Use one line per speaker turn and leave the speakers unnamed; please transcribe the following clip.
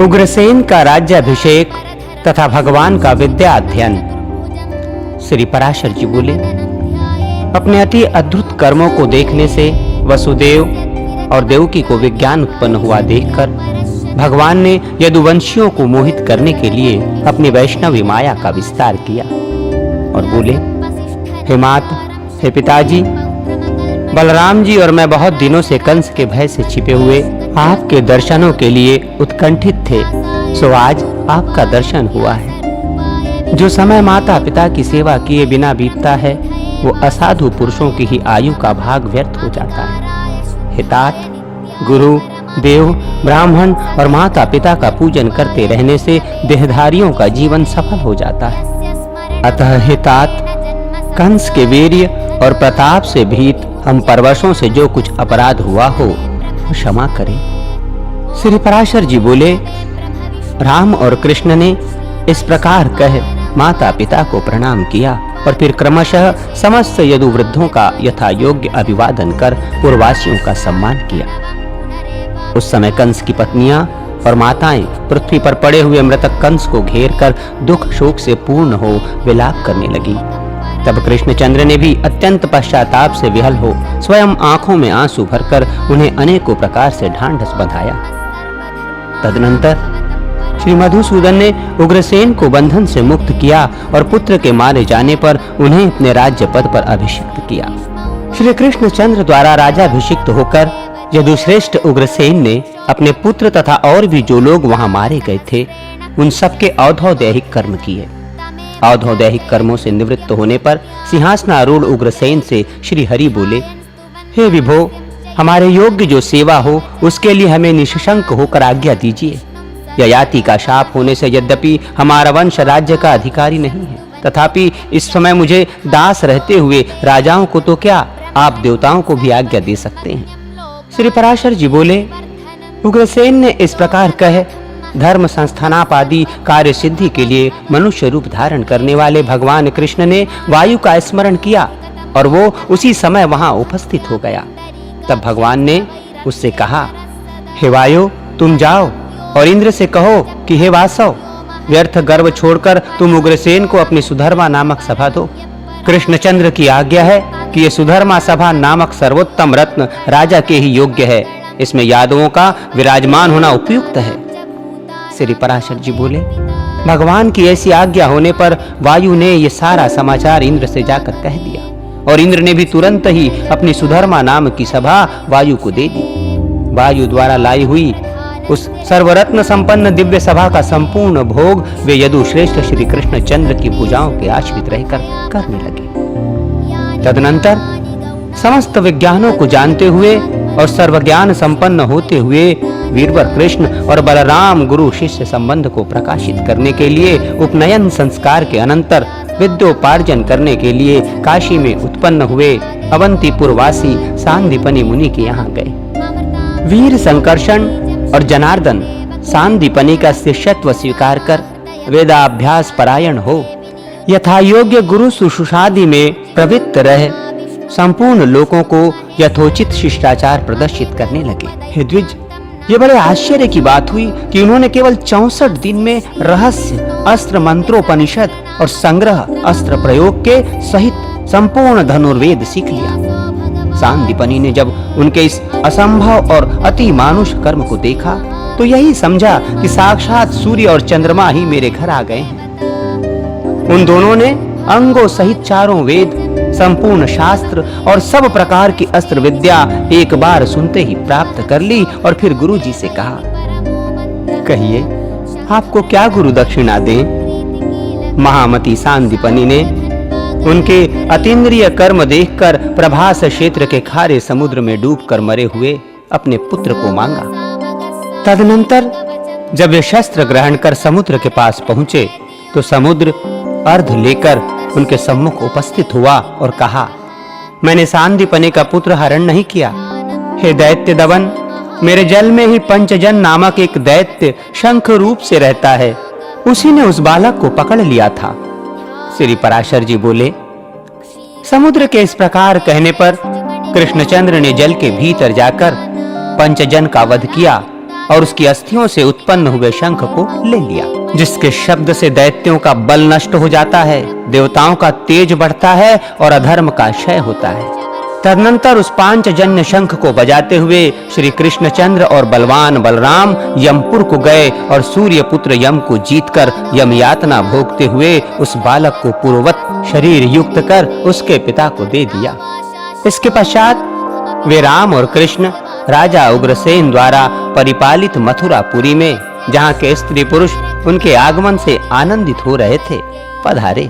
उग्रसेन का राज्याभिषेक तथा भगवान का विद्या अध्ययन। श्री पराशर जी बोले, अपने अति अद्भुत कर्मों को देखने से वसुदेव और देवकी को विज्ञान उत्पन्न हुआ देखकर भगवान ने यदुवंशियों को मोहित करने के लिए अपनी वैष्णवी माया का विस्तार किया और बोले, हे मात, हे पिताजी, बलराम जी और मैं बहुत दिनों से कंस के भय से छिपे हुए आपके दर्शनों के लिए उत्कंठित थे, सो आज आपका दर्शन हुआ है। जो समय माता पिता की सेवा किए बिना बीतता है वो असाधु पुरुषों की ही आयु का भाग व्यर्थ हो जाता है। हे तात, गुरु, देव, ब्राह्मण और माता पिता का पूजन करते रहने से देहधारियों का जीवन सफल हो जाता है। अतः हे तात, कंस के वीर्य और प्रताप से भीत हम परवशों से जो कुछ अपराध हुआ हो वो क्षमा करें। श्री पराशर जी बोले, राम और कृष्ण ने इस प्रकार कह माता पिता को प्रणाम किया और फिर क्रमशः समस्त यदुवृद्धों का यथा योग्य अभिवादन कर पूर्ववासियों का सम्मान किया। उस समय कंस की पत्नियां और माताएं पृथ्वी पर पड़े हुए मृतक कंस को घेर कर दुख शोक से पूर्ण हो विलाप करने लगी। तब कृष्णचंद्र ने भी अत्यंत पश्चाताप से विहल हो स्वयं आंखों में आंसू भरकर उन्हें अनेकों प्रकार से ढांढस बंधाया। तदनंतर श्री मधुसूदन ने उग्रसेन को बंधन से मुक्त किया और पुत्र के मारे जाने पर उन्हें अपने राज्य पद पर अभिषिक्त किया। श्री कृष्णचंद्र द्वारा राजाभिषिक्त होकर यदुश्रेष्ठ उग्रसेन ने अपने पुत्र तथा और भी जो लोग वहां मारे गए थे उन सबके औधौदैहिक कर्म किए। औधौदैहिक कर्मों से निवृत्त होने पर सिंहासनारूढ़ उग्रसेन से श्री हरि बोले, हे विभो, हमारे योग्य जो सेवा हो उसके लिए हमें निशंक होकर आज्ञा दीजिए। ययाति का शाप होने से यद्यपि हमारा वंश राज्य का अधिकारी नहीं है, तथापि इस समय मुझे दास रहते हुए राजाओं को तो क्या, आप देवताओं को भी आज्ञा दे सकते हैं। श्री पराशर जी बोले, उग्रसेन ने इस प्रकार कह धर्म संस्थानाप आदि कार्य सिद्धि के लिए मनुष्य रूप धारण करने वाले भगवान कृष्ण ने वायु का स्मरण किया और वो उसी समय वहां उपस्थित हो गया। तब भगवान ने उससे कहा, हे वायु, तुम जाओ और इंद्र से कहो कि हे वासव, व्यर्थ गर्व छोड़कर तुम उग्रसेन को अपनी सुधर्मा नामक सभा दो। कृष्णचंद्र की आज्ञा है कि ये सुधर्मा सभा नामक सर्वोत्तम रत्न राजा के ही योग्य है, इसमें यादवों का विराजमान होना उपयुक्त है। श्री पराशर जी बोले, भगवान की ऐसी आज्ञा होने पर वायु ने ये सारा समाचार इंद्र से जाकर कह दिया और इंद्र ने भी तुरंत ही अपनी सुधर्मा नाम की सभा वायु को दे दी। वायु द्वारा लाई हुई उस सर्वरत्न संपन्न दिव्य सभा का संपूर्ण भोग वे यदुश्रेष्ठ श्री कृष्णचंद्र की भुजाओं के आश्रित रहकर करने लगे। तदनंतर समस्त विज्ञानों को जानते हुए और सर्वज्ञान संपन्न होते हुए वीरवर कृष्ण और बलराम गुरु शिष्य संबंध को प्रकाशित करने के लिए उपनयन संस्कार के अनंतर विद्योपार्जन करने के लिए काशी में उत्पन्न हुए अवंतीपुरवासी सांदीपनि मुनि के यहाँ गए। वीर संकर्षण और जनार्दन सांदीपनि का शिष्यत्व स्वीकार कर वेदाभ्यास परायण हो यथा योग्य गुरु शुश्रूषादि में प्रवृत्त रह संपूर्ण लोगों को यथोचित शिष्टाचार प्रदर्शित करने लगे। हे द्विज, ये बड़े आश्चर्य की बात हुई कि उन्होंने केवल 64 दिन में रहस्य अस्त्र मंत्रोपनिषद और संग्रह अस्त्र प्रयोग के सहित संपूर्ण धनुर्वेद सीख लिया। सांदीपनि ने जब उनके इस असंभव और अति मानुष कर्म को देखा तो यही समझा कि साक्षात सूर्य और चंद्रमा ही मेरे घर आ गए हैं। उन दोनों ने अंगों सहित चारों वेद, संपूर्ण शास्त्र और सब प्रकार की अस्त्र विद्या एक बार सुनते ही प्राप्त कर ली और फिर गुरु जी से कहा, कहिए आपको क्या गुरु दक्षिणा दें। महामती सांदीपनि ने उनके अतीन्द्रिय कर्म देखकर प्रभास क्षेत्र के खारे समुद्र में डूबकर मरे हुए अपने पुत्र को मांगा। तदनंतर जब वे शस्त्र ग्रहण कर समुद्र के पास पहुंचे तो समुद्र अर्ध लेकर उनके सम्मुख उपस्थित हुआ और कहा, मैंने सांदीपनि का पुत्र हरण नहीं किया। हे दैत्य दवन, मेरे जल में ही पंचजन नामक एक दैत्य शंख रूप से रहता है, उसी ने उस बालक को पकड़ लिया था। श्री पराशर जी बोले, समुद्र के इस प्रकार कहने पर कृष्णचंद्र ने जल के भीतर जाकर पंचजन का वध किया और उसकी अस्थियों से उत्पन्न हुए शंख को ले लिया, जिसके शब्द से दैत्यों का बल नष्ट हो जाता है, देवताओं का तेज बढ़ता है और अधर्म का क्षय होता है। तदनंतर उस पांचजन्य शंख को बजाते हुए श्री कृष्णचंद्र और बलवान बलराम यमपुर को गए और सूर्य पुत्र यम को जीतकर यम यातना भोगते हुए उस बालक को पूर्ववत शरीर युक्त कर उसके पिता को दे दिया। इसके पश्चात वे राम और कृष्ण राजा उग्रसेन द्वारा परिपालित मथुरापुरी में, जहां के स्त्री पुरुष उनके आगमन से आनंदित हो रहे थे, पधारे।